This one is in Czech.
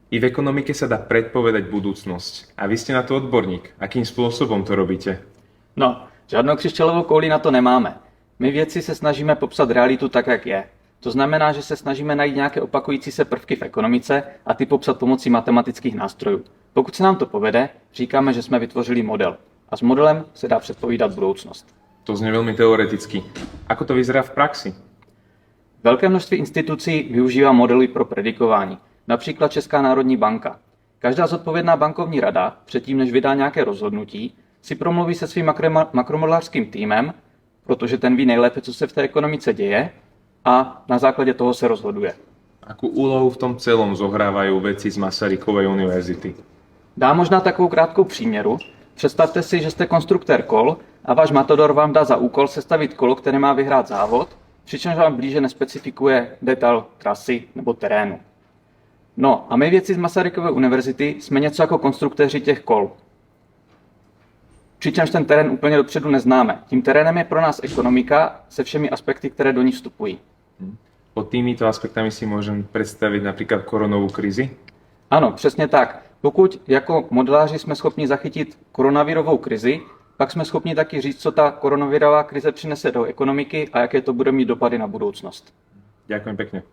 I v ekonomike sa dá predpovedať budúcnosť. A vy ste na to odborník. Akým spôsobom to robíte? No, žádnou křišťálovou kouli na to nemáme. My vědci se snažíme popsat realitu tak, jak je. To znamená, že se snažíme najít nějaké opakující se prvky v ekonomice a ty popsat pomocí matematických nástrojů. Pokud se nám to povede, říkáme, že jsme vytvořili model. A s modelem se dá předpovídat budoucnost. To znie veľmi teoreticky. Ako to vyzerá v praxi? Velké množství institucí využívá modely pro predikování. Například Česká národní banka. Každá zodpovědná bankovní rada, předtím než vydá nějaké rozhodnutí, si promluví se svým makromodelářským týmem, protože ten ví nejlépe, co se v té ekonomice děje, a na základě toho se rozhoduje. Akú úlohu v tom celom zohrávajú vedci z Masarykovej univerzity? Dá možná takovou krátkou příměru. Představte si, že jste konstruktér kol a váš matador vám dá za úkol sestavit kolo, které má vyhrát závod, přičemž vám blíže nespecifikuje detail trasy nebo terénu. No a my vědci z Masarykovy univerzity jsme něco jako konstruktéři těch kol. Přičemž ten terén úplně dopředu neznáme. Tím terénem je pro nás ekonomika se všemi aspekty, které do ní vstupují. Pod týmito aspektami si môžem predstaviť napríklad koronovú krizi? Ano, přesně tak. Pokud jako modeláři jsme schopni zachytit koronavirovou krizi, pak jsme schopni taky říct, co ta koronavirová krize přinese do ekonomiky a jaké to bude mít dopady na budoucnost. Ďakujem pekne.